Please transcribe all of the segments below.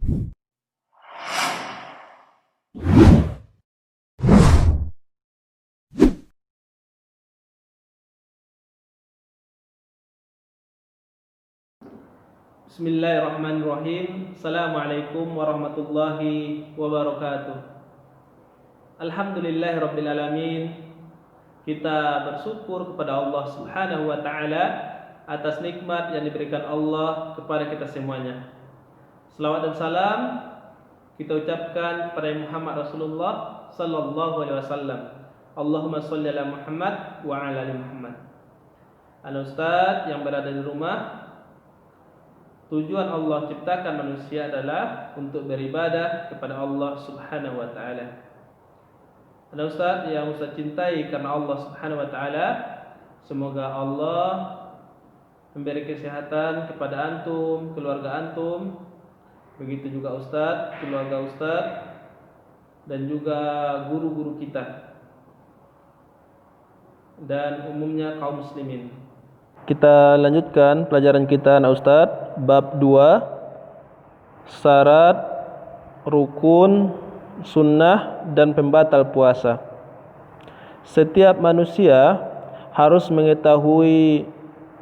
Bismillahirrahmanirrahim. Assalamualaikum warahmatullahi wabarakatuh. Alhamdulillahirrabbilalamin. Kita bersyukur kepada Allah subhanahu wa ta'ala atas nikmat yang diberikan Allah kepada kita semuanya. Selawat dan salam kita ucapkan kepada Muhammad Rasulullah sallallahu alaihi wasallam. Allahumma sholli ala Muhammad wa ala ali Muhammad. Anak Ustaz yang berada di rumah, tujuan Allah ciptakan manusia adalah untuk beribadah kepada Allah subhanahu wa ta'ala. Anak Ustaz yang Ustaz cintai karena Allah subhanahu wa ta'ala, semoga Allah memberi kesehatan kepada antum, keluarga antum, begitu juga Ustaz, keluarga Ustaz, dan juga guru-guru kita, dan umumnya kaum muslimin. Kita lanjutkan pelajaran kita, anak Ustaz, bab 2, syarat, rukun, sunnah, dan pembatal puasa. Setiap manusia harus mengetahui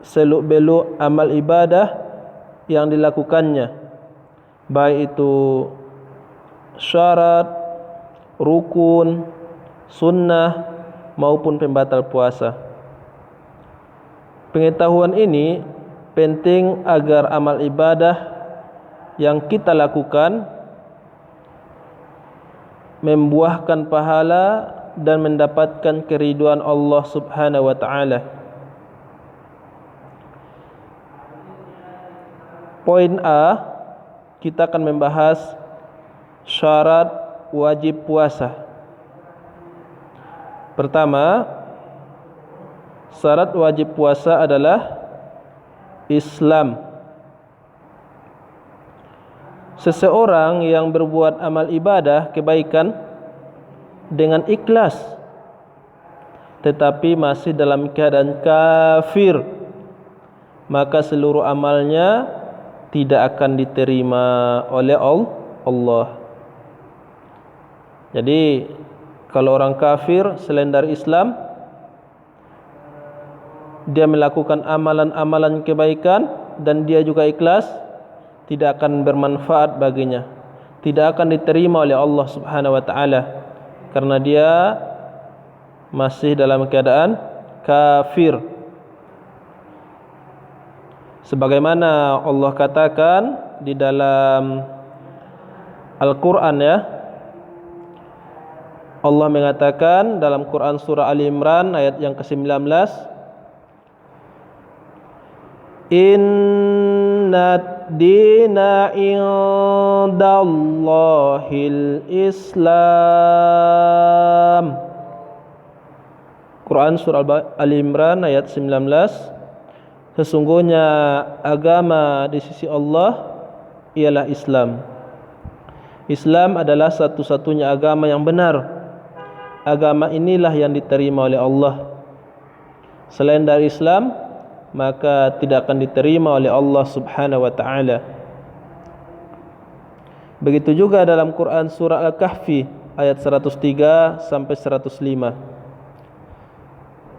seluk-beluk amal ibadah yang dilakukannya, baik itu syarat, rukun, sunnah, maupun pembatal puasa. Pengetahuan ini penting agar amal ibadah yang kita lakukan membuahkan pahala dan mendapatkan keridhaan Allah subhanahu wa ta'ala. Poin A, kita akan membahas syarat wajib puasa. Pertama, syarat wajib puasa adalah Islam. Seseorang yang berbuat amal ibadah kebaikan dengan ikhlas tetapi masih dalam keadaan kafir, maka seluruh amalnya tidak akan diterima oleh Allah. Jadi kalau orang kafir selain dari Islam, dia melakukan amalan-amalan kebaikan dan dia juga ikhlas, tidak akan bermanfaat baginya, tidak akan diterima oleh Allah subhanahu wa ta'ala, karena dia masih dalam keadaan kafir. Sebagaimana Allah katakan di dalam Al-Quran, ya, Allah mengatakan dalam Quran surah Ali Imran ayat yang ke-19, Inna dina indallahil Islam. Quran surah Ali Imran ayat 19. Sesungguhnya agama di sisi Allah ialah Islam. Islam adalah satu-satunya agama yang benar. Agama inilah yang diterima oleh Allah. Selain dari Islam, maka tidak akan diterima oleh Allah subhanahu wa ta'ala. Begitu juga dalam Quran surah Al-Kahfi ayat 103 sampai 105.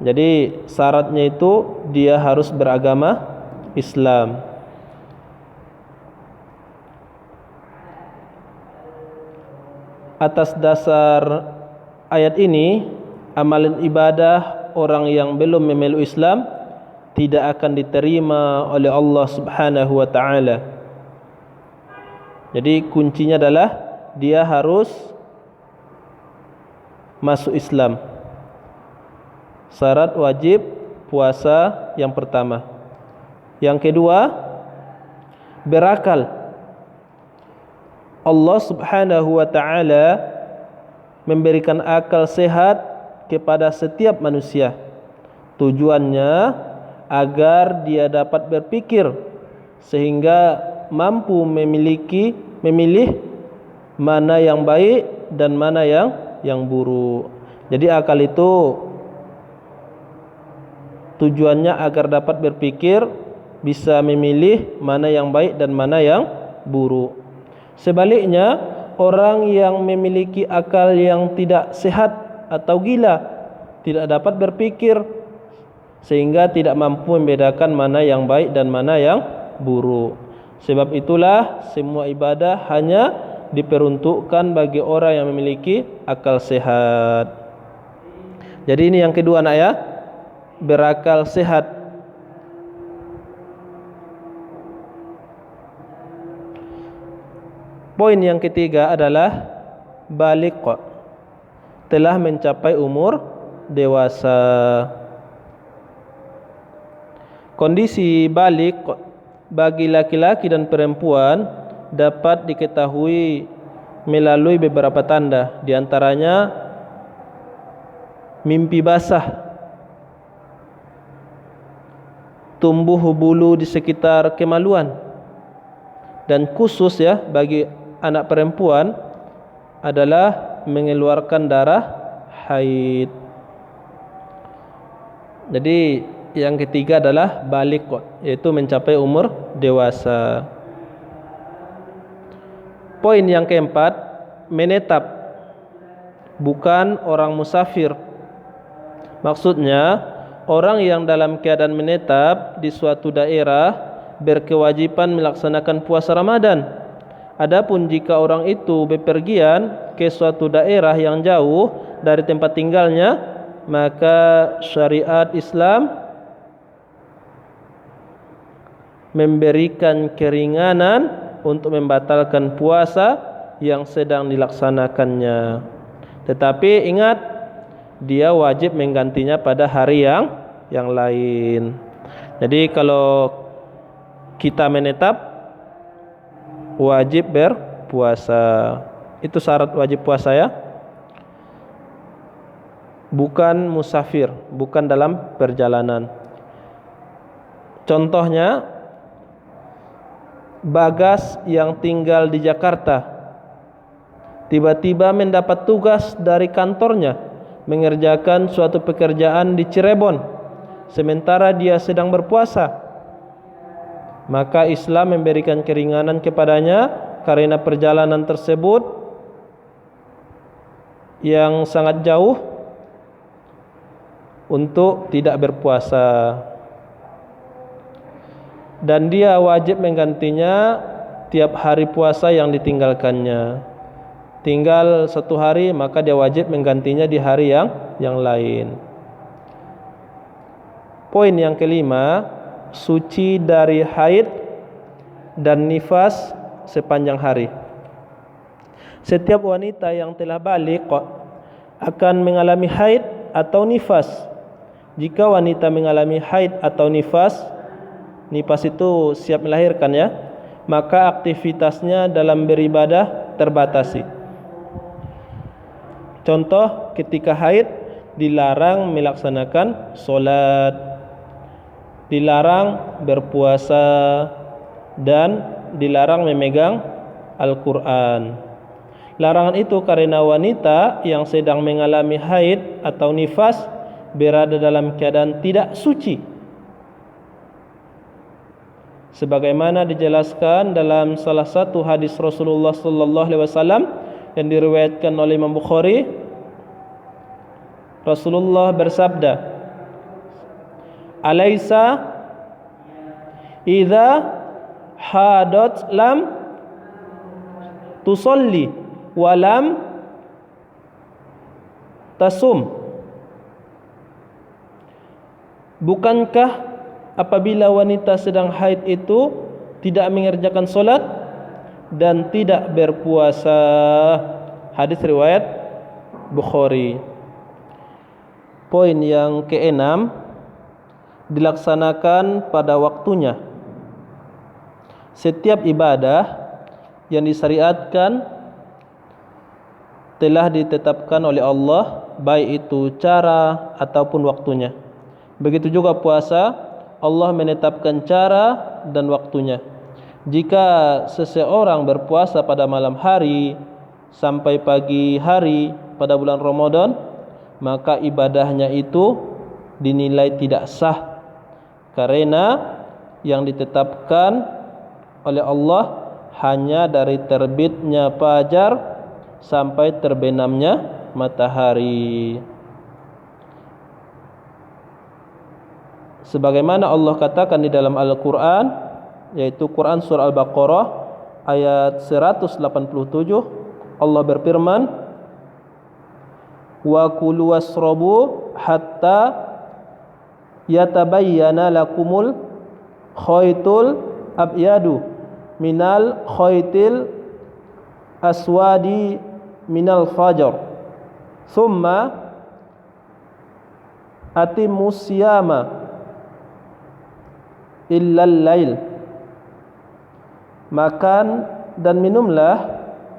Jadi syaratnya itu dia harus beragama Islam. Atas dasar ayat ini, amalan ibadah orang yang belum memeluk Islam tidak akan diterima oleh Allah subhanahu wa ta'ala. Jadi kuncinya adalah dia harus masuk Islam. Syarat wajib puasa yang pertama. Yang kedua, berakal. Allah subhanahu wa ta'ala memberikan akal sehat kepada setiap manusia. Tujuannya agar dia dapat berpikir sehingga mampu memilih mana yang baik dan mana yang buruk. Jadi akal itu tujuannya agar dapat berpikir, bisa memilih mana yang baik dan mana yang buruk. Sebaliknya, orang yang memiliki akal yang tidak sehat atau gila tidak dapat berpikir sehingga tidak mampu membedakan mana yang baik dan mana yang buruk. Sebab itulah semua ibadah hanya diperuntukkan bagi orang yang memiliki akal sehat. Jadi ini yang kedua nak ya, berakal sehat. Poin yang ketiga adalah baligh, telah mencapai umur dewasa. Kondisi baligh bagi laki-laki dan perempuan dapat diketahui melalui beberapa tanda, di antaranya mimpi basah, tumbuh bulu di sekitar kemaluan, dan khusus ya bagi anak perempuan adalah mengeluarkan darah haid. Jadi yang ketiga adalah baligh, yaitu mencapai umur dewasa. Poin yang keempat, menetap, bukan orang musafir. Maksudnya, orang yang dalam keadaan menetap di suatu daerah berkewajiban melaksanakan puasa Ramadan. Adapun jika orang itu bepergian ke suatu daerah yang jauh dari tempat tinggalnya, maka syariat Islam memberikan keringanan untuk membatalkan puasa yang sedang dilaksanakannya. Tetapi ingat, dia wajib menggantinya pada hari yang lain. Jadi kalau kita menetap, wajib berpuasa. Itu syarat wajib puasa ya. Bukan musafir, bukan dalam perjalanan. Contohnya, Bagas yang tinggal di Jakarta tiba-tiba mendapat tugas dari kantornya mengerjakan suatu pekerjaan di Cirebon sementara dia sedang berpuasa, maka Islam memberikan keringanan kepadanya karena perjalanan tersebut yang sangat jauh untuk tidak berpuasa, dan dia wajib menggantinya tiap hari puasa yang ditinggalkannya. Tinggal satu hari, maka dia wajib menggantinya di hari yang lain. Poin yang kelima, suci dari haid dan nifas sepanjang hari. Setiap wanita yang telah baligh akan mengalami haid atau nifas. Jika wanita mengalami haid atau nifas itu siap melahirkan ya, maka aktivitasnya dalam beribadah terbatasi. Contoh, ketika haid dilarang melaksanakan solat, dilarang berpuasa, dan dilarang memegang Al-Quran. Larangan itu karena wanita yang sedang mengalami haid atau nifas berada dalam keadaan tidak suci, sebagaimana dijelaskan dalam salah satu hadis Rasulullah sallallahu alaihi wasallam yang diriwayatkan oleh Imam Bukhari. Rasulullah bersabda, "Alaisa idza hadat lam tusalli wa lam tasum." Bukankah apabila wanita sedang haid itu tidak mengerjakan solat dan tidak berpuasa? Hadis riwayat Bukhari. Poin yang keenam, dilaksanakan pada waktunya. Setiap ibadah yang disyariatkan telah ditetapkan oleh Allah, baik itu cara ataupun waktunya. Begitu juga puasa, Allah menetapkan cara dan waktunya. Jika seseorang berpuasa pada malam hari sampai pagi hari pada bulan Ramadan, maka ibadahnya itu dinilai tidak sah, karena yang ditetapkan oleh Allah hanya dari terbitnya fajar sampai terbenamnya matahari. Sebagaimana Allah katakan di dalam Al-Quran, yaitu Quran surah Al-Baqarah ayat 187, Allah berfirman, wa kulu wasrabu hatta yatabayyana lakumul khaytul abyadu minal khaytil aswadi minal fajr thumma atimus siyama illal lail. Makan dan minumlah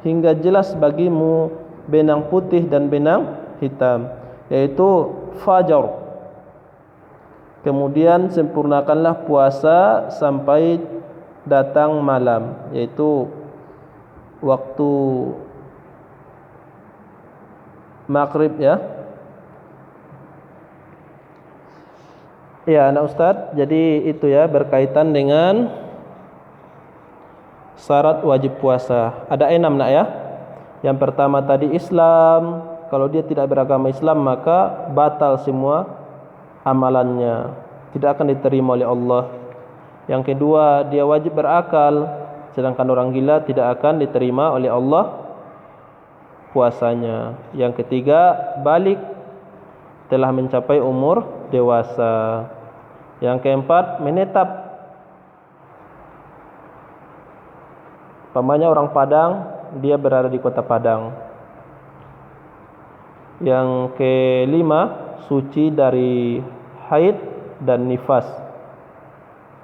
hingga jelas bagimu benang putih dan benang hitam, yaitu fajar. Kemudian sempurnakanlah puasa sampai datang malam, yaitu waktu maghrib ya. Ya, anak Ustaz, jadi itu ya berkaitan dengan syarat wajib puasa. Ada 6 nak ya. Yang pertama tadi Islam. Kalau dia tidak beragama Islam maka batal semua amalannya, tidak akan diterima oleh Allah. Yang kedua, dia wajib berakal, sedangkan orang gila tidak akan diterima oleh Allah puasanya. Yang ketiga, balik, telah mencapai umur dewasa. Yang keempat, menetap. Pamannya orang Padang, dia berada di kota Padang. Yang kelima, suci dari haid dan nifas.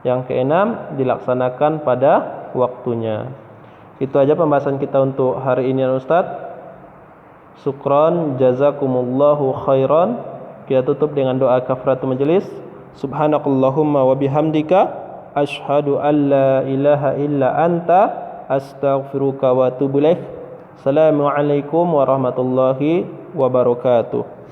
Yang keenam, dilaksanakan pada waktunya. Itu aja pembahasan kita untuk hari ini ya Ustaz. Syukran, jazakumullahu khairan. Kita tutup dengan doa kafaratul majelis. Subhanakallahumma wa bihamdika asyhadu an la ilaha illa anta astaghfiruka wa atubu ilaik. Assalamualaikum warahmatullahi wabarakatuh.